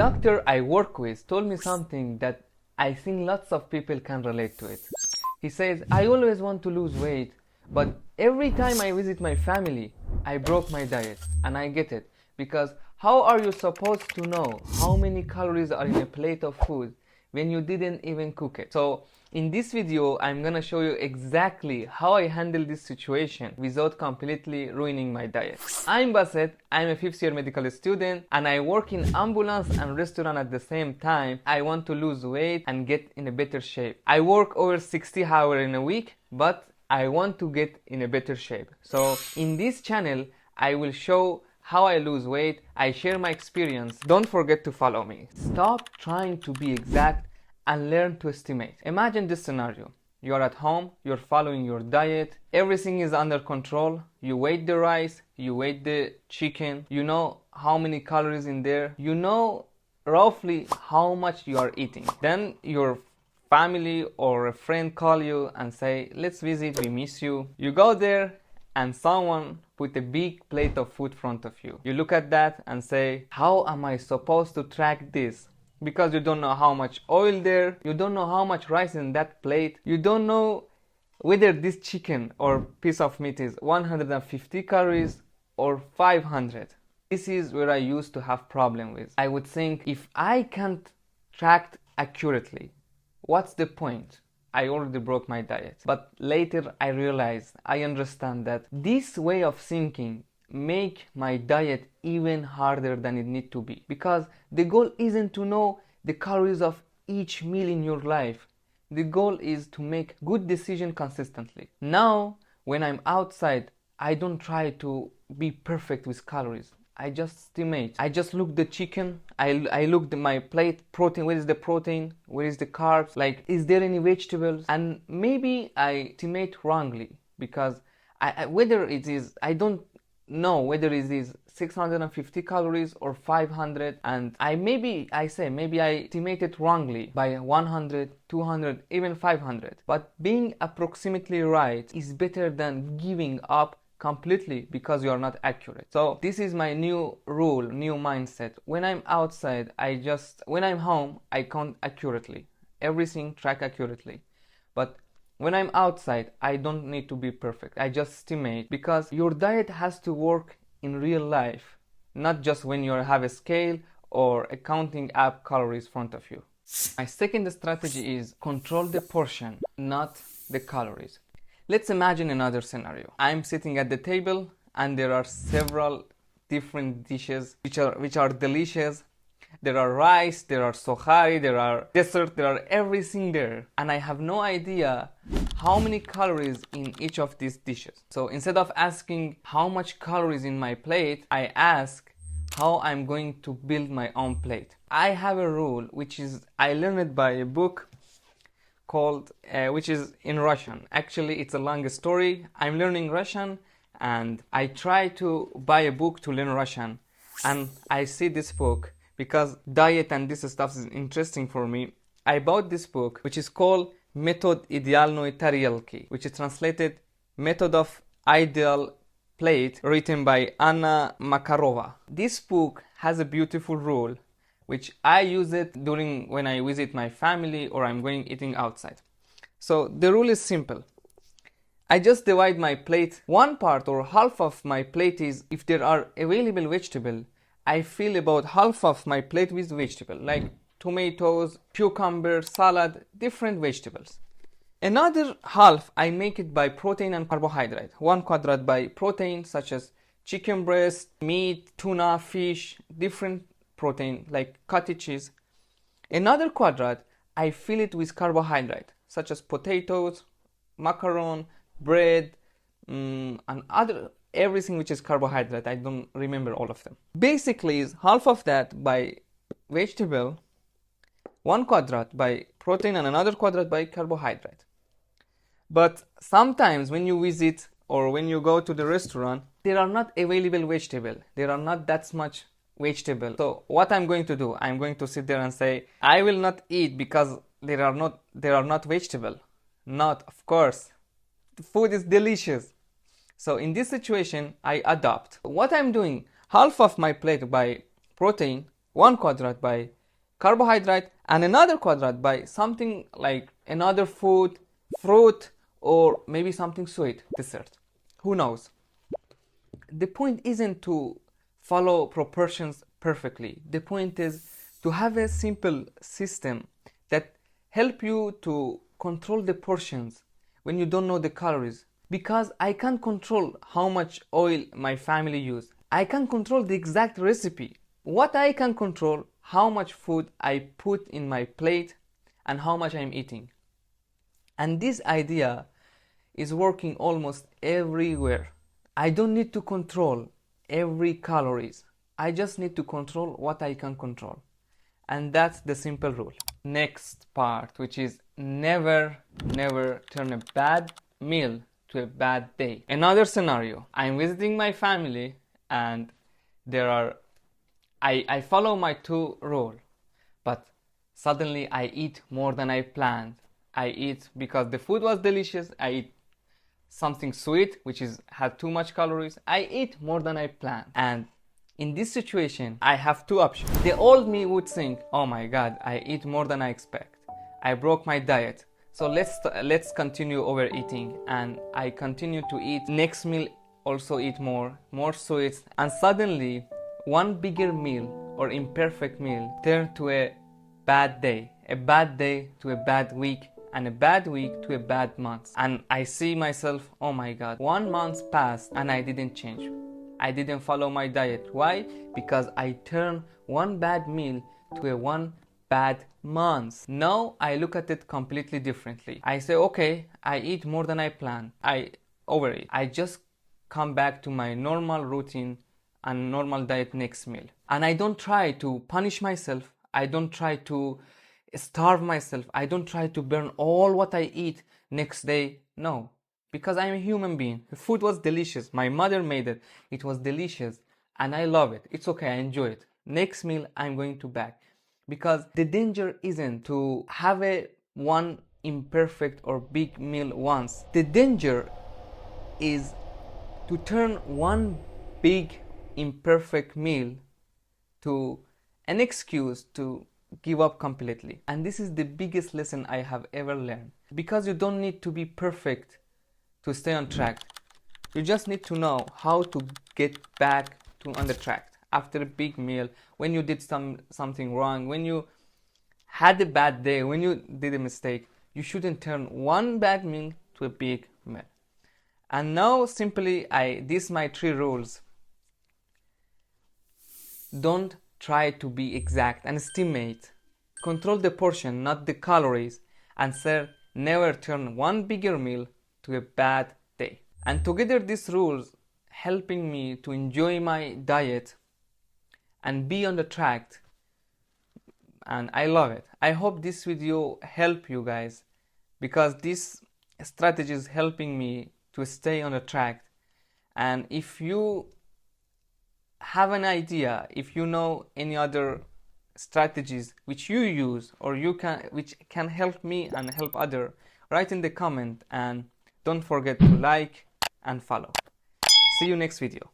doctor I work with told me something that I think lots of people can relate to it. He says, I always want to lose weight, but every time I visit my family, I broke my diet. And I get it, because how are you supposed to know how many calories are in a plate of food when you didn't even cook it? So in this video, I'm gonna show you exactly how I handle this situation without completely ruining my diet. I'm Bassett, I'm a 5th year medical student, and I work in ambulance and restaurant at the same time. I want to lose weight and get in a better shape. I work over 60 hours in a week, but I want to get in a better shape. So in this channel, I will show how I lose weight. I share my experience. Don't forget to follow me. Stop trying to be exact and learn to estimate. Imagine this scenario. You're at home, you're following your diet, everything is under control. You weigh the rice, you weigh the chicken, you know how many calories in there, you know roughly how much you are eating. Then your family or a friend call you and say, let's visit, we miss you. You go there and someone put a big plate of food in front of you. You look at that and say, how am I supposed to track this? Because you don't know how much oil there, you don't know how much rice in that plate, you don't know whether this chicken or piece of meat is 150 calories or 500. This is where I used to have problem with. I would think, if I can't track accurately, what's the point? I already broke my diet. But later I realized, I understand that this way of thinking make my diet even harder than it need to be, because the goal isn't to know the calories of each meal in your life. The goal is to make good decision consistently. Now when I'm outside, I don't try to be perfect with calories. I just estimate. I just look the chicken, I look my plate, protein, where is the protein, where is the carbs, like is there any vegetables, and maybe I estimate wrongly, because whether it is, I don't know whether it is 650 calories or 500, and maybe I estimated wrongly by 100, 200, even 500. But being approximately right is better than giving up completely because you are not accurate. So this is my new rule, new mindset. When I'm outside, when I'm home, I count accurately. Everything track accurately. But when I'm outside, I don't need to be perfect. I just estimate, because your diet has to work in real life, not just when you have a scale or a counting app calories in front of you. My second strategy is control the portion, not the calories. Let's imagine another scenario. I'm sitting at the table and there are several different dishes which are delicious. There are rice, there are sohari, there are dessert, there are everything there. And I have no idea how many calories in each of these dishes. So instead of asking how much calories in my plate, I ask how I'm going to build my own plate. I have a rule I learned it by a book called, which is in Russian. Actually, it's a long story. I'm learning Russian and I try to buy a book to learn Russian. And I see this book because diet and this stuff is interesting for me. I bought this book, which is called Method Idealnoi Tarelki, which is translated Method of Ideal Plate, written by Anna Makarova. This book has a beautiful rule, which I use it when I visit my family or I'm going eating outside. So the rule is simple. I just divide my plate. One part or half of my plate is, if there are available vegetables, I fill about half of my plate with vegetable, like tomatoes, cucumber, salad, different vegetables. Another half I make it by protein and carbohydrate. One quadrant by protein, such as chicken breast, meat, tuna, fish, different protein like cottage cheese. Another quadrant I fill it with carbohydrate, such as potatoes, macaron, bread, and everything which is carbohydrate. I don't remember all of them. Basically is half of that by vegetable, one quadrant by protein, and another quadrant by carbohydrate. But sometimes when you visit or when you go to the restaurant, there are not available vegetable. There are not that much vegetable. So what I'm going to do, I'm going to sit there and say, I will not eat because there are not vegetable. Not, of course. The food is delicious. So in this situation, I adapt. What I'm doing, half of my plate by protein, one quadrant by carbohydrate and another quadrant by something like another food, fruit, or maybe something sweet, dessert. Who knows? The point isn't to follow proportions perfectly. The point is to have a simple system that help you to control the portions when you don't know the calories. Because I can't control how much oil my family use. I can control the exact recipe. What I can control, how much food I put in my plate and how much I'm eating. And this idea is working almost everywhere. I don't need to control every calories. I just need to control what I can control. And that's the simple rule. Next part, which is never turn a bad meal to a bad day. Another scenario. I'm visiting my family and I follow my 2 rule, but suddenly I eat more than I planned. I eat because the food was delicious. I eat something sweet which had too much calories. I eat more than I planned. And in this situation, I have 2 options. The old me would think, oh my god, I eat more than I expect. I broke my diet. So let's continue overeating, and I continue to eat. Next meal also eat more sweets, and suddenly one bigger meal or imperfect meal turned to a bad day to a bad week, and a bad week to a bad month. And I see myself, oh my god, 1 month passed and I didn't change. I didn't follow my diet. Why? Because I turned one bad meal to a one bad month. Now I look at it completely differently. I say, okay, I eat more than I planned. I overeat. I just come back to my normal routine and normal diet next meal. And I don't try to punish myself. I don't try to starve myself. I don't try to burn all what I eat next day. No, because I'm a human being. The food was delicious. My mother made it. It was delicious and I love it. It's okay, I enjoy it. Next meal I'm going to back. Because the danger isn't to have a one imperfect or big meal once. The danger is to turn one big imperfect meal to an excuse to give up completely. And this is the biggest lesson I have ever learned. Because you don't need to be perfect to stay on track. You just need to know how to get back on the track after a big meal, when you did something wrong, when you had a bad day, when you did a mistake. You shouldn't turn one bad meal to a big meal. And now simply these my 3 rules. Don't try to be exact and estimate. Control the portion, not the calories. And third, never turn one bigger meal to a bad day. And together these rules helping me to enjoy my diet and be on the track, and I love it. I hope this video help you guys, because this strategy is helping me to stay on the track. And if you have an idea, if you know any other strategies which you use or which can help me and help other, write in the comment, and don't forget to like and follow. See you next video.